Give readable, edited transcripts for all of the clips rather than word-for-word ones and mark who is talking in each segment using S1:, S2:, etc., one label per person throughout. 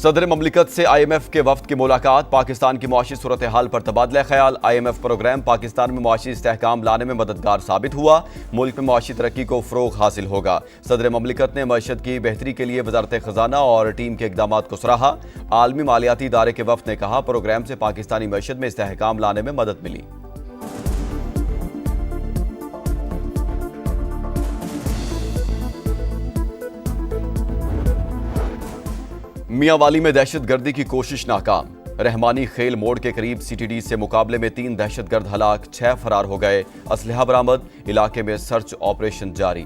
S1: صدر مملکت سے IMF کے وفد کی ملاقات، پاکستان کی معاشی صورتحال پر تبادلہ خیال۔ IMF پروگرام پاکستان میں معاشی استحکام لانے میں مددگار ثابت ہوا، ملک میں معاشی ترقی کو فروغ حاصل ہوگا۔ صدر مملکت نے معیشت کی بہتری کے لیے وزارت خزانہ اور ٹیم کے اقدامات کو سراہا۔ عالمی مالیاتی ادارے کے وفد نے کہا، پروگرام سے پاکستانی معیشت میں استحکام لانے میں مدد ملی۔ میاں والی میں دہشت گردی کی کوشش ناکام۔ رحمانی خیل موڑ کے قریب CTD سے مقابلے میں 3 دہشت گرد ہلاک، 6 فرار ہو گئے، اسلحہ برآمد، علاقے میں سرچ آپریشن جاری۔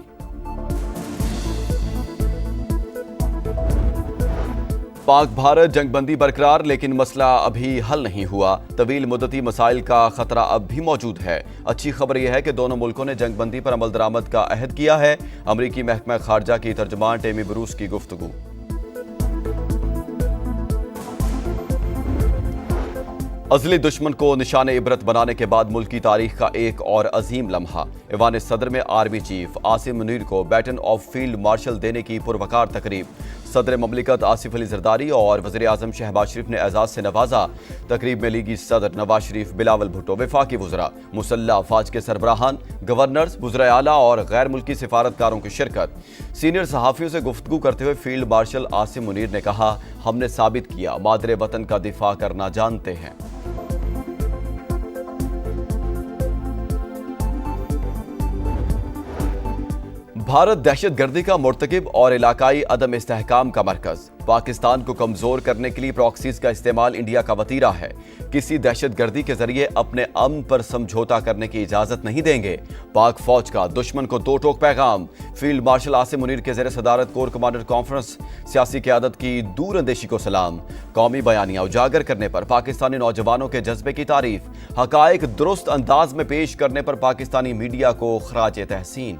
S1: پاک بھارت جنگ بندی برقرار، لیکن مسئلہ ابھی حل نہیں ہوا۔ طویل مدتی مسائل کا خطرہ اب بھی موجود ہے۔ اچھی خبر یہ ہے کہ دونوں ملکوں نے جنگ بندی پر عمل درآمد کا عہد کیا ہے۔ امریکی محکمہ خارجہ کی ترجمان ٹیمی بروس کی گفتگو۔ ازلی دشمن کو نشان عبرت بنانے کے بعد ملک کی تاریخ کا ایک اور عظیم لمحہ، ایوان صدر میں آرمی چیف عاصم منیر کو بیٹن آف فیلڈ مارشل دینے کی پروقار تقریب۔ صدر مملکت آصف علی زرداری اور وزیر اعظم شہباز شریف نے اعزاز سے نوازا۔ تقریب میں لیگی صدر نواز شریف، بلاول بھٹو، وفاقی وزراء، مسلح افواج کے سربراہان، گورنرز، وزرائے اعلیٰ اور غیر ملکی سفارتکاروں کی شرکت۔ سینئر صحافیوں سے گفتگو کرتے ہوئے فیلڈ مارشل عاصم منیر نے کہا، ہم نے ثابت کیا مادر وطن کا دفاع کرنا جانتے ہیں۔ بھارت دہشت گردی کا مرتکب اور علاقائی عدم استحکام کا مرکز۔ پاکستان کو کمزور کرنے کے لیے پراکسیز کا استعمال انڈیا کا وتیرہ ہے۔ کسی دہشت گردی کے ذریعے اپنے امن پر سمجھوتا کرنے کی اجازت نہیں دیں گے۔ پاک فوج کا دشمن کو دو ٹوک پیغام۔ فیلڈ مارشل عاصم منیر کے زیر صدارت کور کمانڈر کانفرنس، سیاسی قیادت کی دور اندیشی کو سلام۔ قومی بیانیہ اجاگر کرنے پر پاکستانی نوجوانوں کے جذبے کی تعریف۔ حقائق درست انداز میں پیش کرنے پر پاکستانی میڈیا کو خراج تحسین۔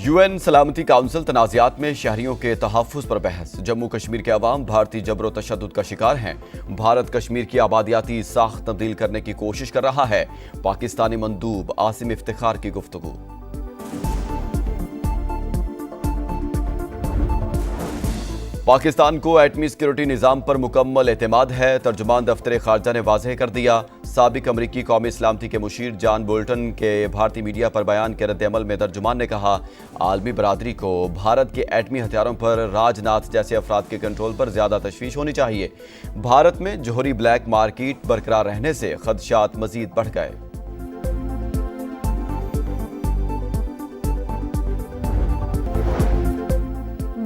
S1: UN سلامتی کونسل تنازعات میں شہریوں کے تحفظ پر بحث۔ جموں کشمیر کے عوام بھارتی جبر و تشدد کا شکار ہیں۔ بھارت کشمیر کی آبادیاتی ساخت تبدیل کرنے کی کوشش کر رہا ہے۔ پاکستانی مندوب عاصم افتخار کی گفتگو۔ پاکستان کو ایٹمی سیکورٹی نظام پر مکمل اعتماد ہے، ترجمان دفتر خارجہ نے واضح کر دیا۔ سابق امریکی قومی سلامتی کے مشیر جان بولٹن کے بھارتی میڈیا پر بیان کے رد عمل میں ترجمان نے کہا، عالمی برادری کو بھارت کے ایٹمی ہتھیاروں پر راج ناتھ جیسے افراد کے کنٹرول پر زیادہ تشویش ہونی چاہیے۔ بھارت میں جوہری بلیک مارکیٹ برقرار رہنے سے خدشات مزید بڑھ گئے۔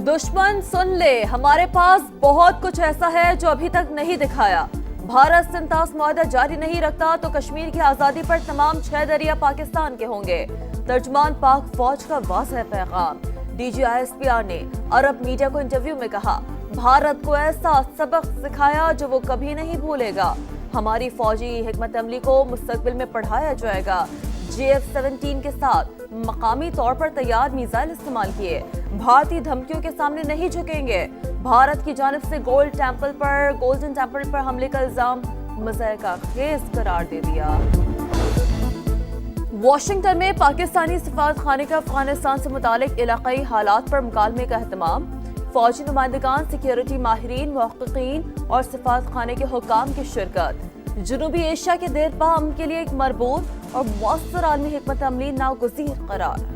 S2: دشمن سن لے، ہمارے پاس بہت کچھ ایسا ہے جو ابھی تک نہیں دکھایا۔ بھارت سنتاس معاہدہ جاری نہیں رکھتا تو کشمیر کی آزادی پر تمام 6 دریا پاکستان کے ہوں گے۔ ترجمان پاک فوج کا واضح پیغام۔ DG ISPR نے عرب میڈیا کو انٹرویو میں کہا، بھارت کو ایسا سبق سکھایا جو وہ کبھی نہیں بھولے گا۔ ہماری فوجی حکمت عملی کو مستقبل میں پڑھایا جائے گا۔ JF-17 کے ساتھ مقامی طور پر تیار میزائل استعمال کیے۔ بھارتی دھمکیوں کے سامنے نہیں جھکیں گے۔ بھارت کی جانب سے گولڈن ٹیمپل پر حملے کا الزام مضحکہ خیز قرار دے دیا۔ واشنگٹن میں پاکستانی سفارت خانے کا افغانستان سے متعلق علاقائی حالات پر مکالمے کا اہتمام۔ فوجی نمائندگان، سیکیورٹی ماہرین، محققین اور سفارت خانے کے حکام کی شرکت۔ جنوبی ایشیا کے دیر پا امن کے لیے ایک مربوط اور مؤثر عالمی حکمت عملی ناگزیر قرار۔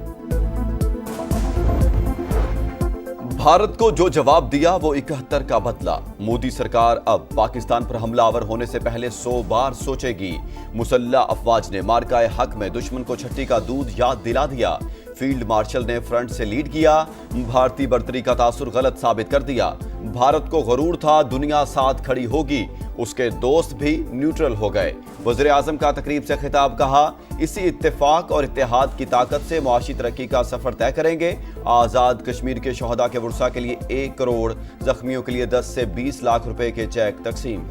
S1: بھارت کو جو جواب دیا وہ 71 کا بدلہ۔ مودی سرکار اب پاکستان پر حملہ آور ہونے سے پہلے 100 بار سوچے گی۔ مسلح افواج نے مارکہ حق میں دشمن کو چھٹی کا دودھ یاد دلا دیا۔ فیلڈ مارشل نے فرنٹ سے لیڈ کیا، بھارتی برتری کا تاثر غلط ثابت کر دیا۔ بھارت کو غرور تھا دنیا ساتھ کھڑی ہوگی، اس کے دوست بھی نیوٹرل ہو گئے۔ وزیر اعظم کا تقریب سے خطاب، کہا، اسی اتفاق اور اتحاد کی طاقت سے معاشی ترقی کا سفر طے کریں گے۔ آزاد کشمیر کے شہداء کے ورثاء کے لیے 1 کروڑ، زخمیوں کے لیے 10 سے 20 لاکھ روپے کے چیک تقسیم۔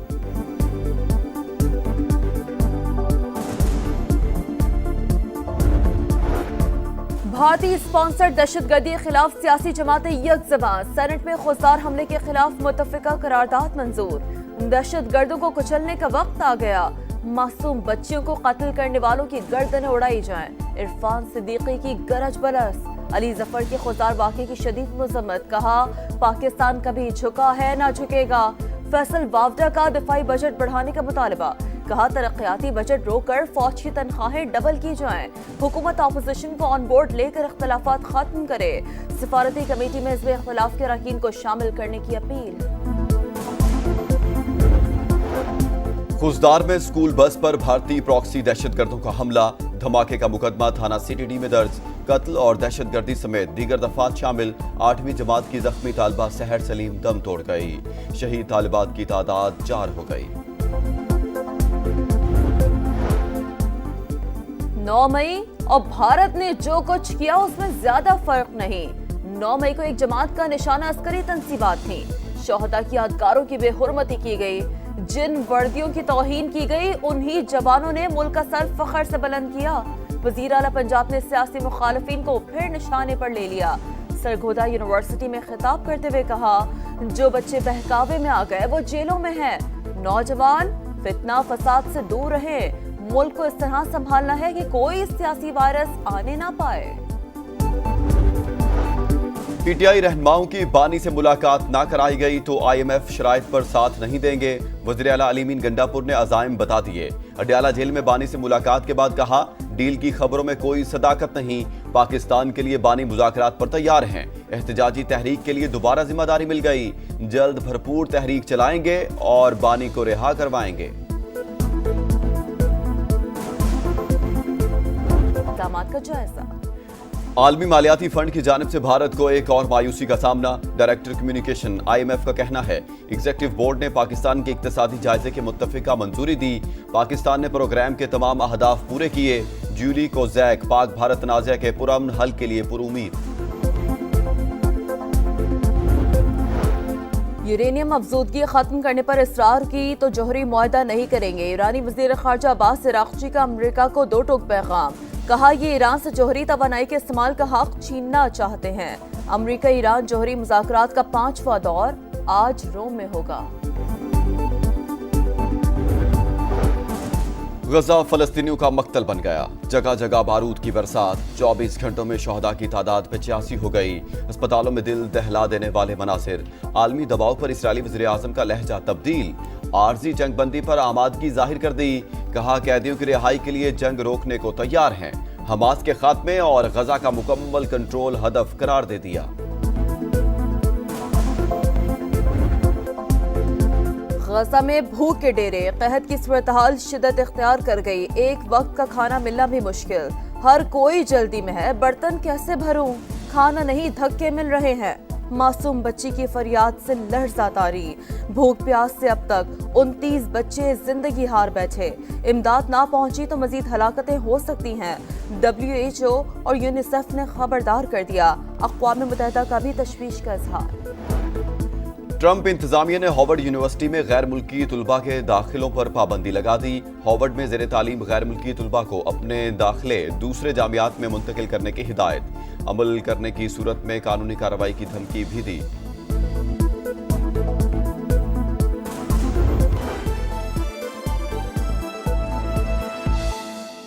S2: بھارتی اسپانسرڈ دہشت گردی کے خلاف سیاسی جماعتیں یک زبان۔ سینٹ میں خوزدار حملے کے خلاف متفقہ قرارداد منظور۔ دہشت گردوں کو کچلنے کا وقت آ گیا۔ معصوم بچیوں کو قتل کرنے والوں کی گردنیں اڑائی جائیں۔ عرفان صدیقی کی گرج بلس۔ علی ظفر کے خوددار واقعے کی شدید مذمت، کہا پاکستان کبھی جھکا ہے نہ جھکے گا۔ فیصل وافدہ کا دفاعی بجٹ بڑھانے کا مطالبہ، کہا ترقیاتی بجٹ روک کر فوج کی تنخواہیں ڈبل کی جائیں۔ حکومت اپوزیشن کو آن بورڈ لے کر اختلافات ختم کرے۔ سفارتی کمیٹی میں حزب اختلاف کے اراکین کو شامل کرنے کی اپیل۔
S1: خوزدار میں اسکول بس پر بھارتی پراکسی دہشت گردوں کا حملہ، دھماکے کا مقدمہ تھانہ سی ڈی میں درج۔ قتل اور دہشت گردی سمیت دیگر دفعات شامل 8ویں جماعت کی زخمی طالبہ سحر سلیم دم توڑ گئی۔ شہید طالبات کی تعداد 4 ہو گئی۔
S2: 9 مئی اور بھارت نے جو کچھ کیا اس میں زیادہ فرق نہیں۔ 9 مئی کو ایک جماعت کا نشانہ عسکری تنصیبات تھیں۔ شہداء کی یادگاروں کی بے حرمتی کی گئی، جن وردیوں کی توہین کی گئی انہی جوانوں نے ملک کا سر فخر سے بلند کیا۔ وزیر اعلیٰ پنجاب نے سیاسی مخالفین کو پھر نشانے پر لے لیا۔ سرگودا یونیورسٹی میں خطاب کرتے ہوئے کہا، جو بچے بہکاوے میں آ گئے وہ جیلوں میں ہیں۔ نوجوان فتنہ فساد سے دور رہیں۔ ملک کو اس طرح سنبھالنا ہے کہ کوئی سیاسی وائرس آنے نہ پائے۔
S1: پی ٹی آئی رہنماؤں کی بانی سے ملاقات نہ کرائی گئی تو آئی ایم ایف شرائط پر ساتھ نہیں دیں گے۔ وزیر اعلیٰ علی امین گنڈاپور نے عزائم بتا دیے۔ اڈیالہ جیل میں بانی سے ملاقات کے بعد کہا، ڈیل کی خبروں میں کوئی صداقت نہیں، پاکستان کے لیے بانی مذاکرات پر تیار ہیں۔ احتجاجی تحریک کے لیے دوبارہ ذمہ داری مل گئی، جلد بھرپور تحریک چلائیں گے اور بانی کو رہا کروائیں گے۔
S2: اقدامات کا جائزہ۔
S1: عالمی مالیاتی فنڈ کی جانب سے بھارت کو ایک اور مایوسی کا سامنا۔ Director communication I M F کا کہنا ہے، ایگزیکٹو بورڈ نے پاکستان کے اقتصادی جائزے کے متفقہ منظوری دی۔ پاکستان نے پروگرام کے تمام اہداف پورے کیے۔ جولی کوزیک پاک بھارت تنازع کے پرامن حل کے لیے پرامید۔
S2: یورینیم افزودگی ختم کرنے پر اصرار کی تو جوہری معاہدہ نہیں کریں گے۔ ایرانی وزیر خارجہ عباس عراقچی کا امریکہ کو 2 ٹوک پیغام، کہا یہ ایران سے جوہری توانائی کے استعمال کا حق چھیننا چاہتے ہیں۔ امریکہ ایران جوہری مذاکرات کا 5واں دور آج روم میں ہوگا۔
S1: غزہ فلسطینیوں کا مقتل بن گیا، جگہ جگہ بارود کی برسات۔ 24 گھنٹوں میں شہداء کی تعداد 85 ہو گئی۔ اسپتالوں میں دل دہلا دینے والے مناظر۔ عالمی دباؤ پر اسرائیلی وزیر اعظم کا لہجہ تبدیل، عارضی جنگ بندی پر آمادگی ظاہر کر دی، کہا قیدیوں کی رہائی کے لیے جنگ روکنے کو تیار ہیں۔ حماس کے خاتمے اور غزہ کا مکمل کنٹرول ہدف قرار دے دیا۔
S2: غزہ میں بھوک کے ڈیرے، قحط کی صورتحال شدت اختیار کر گئی۔ ایک وقت کا کھانا ملنا بھی مشکل، ہر کوئی جلدی میں ہے، برتن کیسے بھروں، کھانا نہیں دھکے مل رہے ہیں۔ معصوم بچی کی فریاد سے لرزہ طاری، بھوک پیاس سے اب تک 29 بچے زندگی ہار بیٹھے۔ امداد نہ پہنچی تو مزید ہلاکتیں ہو سکتی ہیں۔ WHO اور یونیسیف نے خبردار کر دیا، اقوام متحدہ کا بھی تشویش کا اظہار۔
S1: ٹرمپ انتظامیہ نے ہارورڈ یونیورسٹی میں غیر ملکی طلباء کے داخلوں پر پابندی لگا دی۔ ہارورڈ میں زیر تعلیم غیر ملکی طلباء کو اپنے داخلے دوسرے جامعات میں منتقل کرنے کی ہدایت، عمل کرنے کی صورت میں قانونی کارروائی کی دھمکی بھی دی۔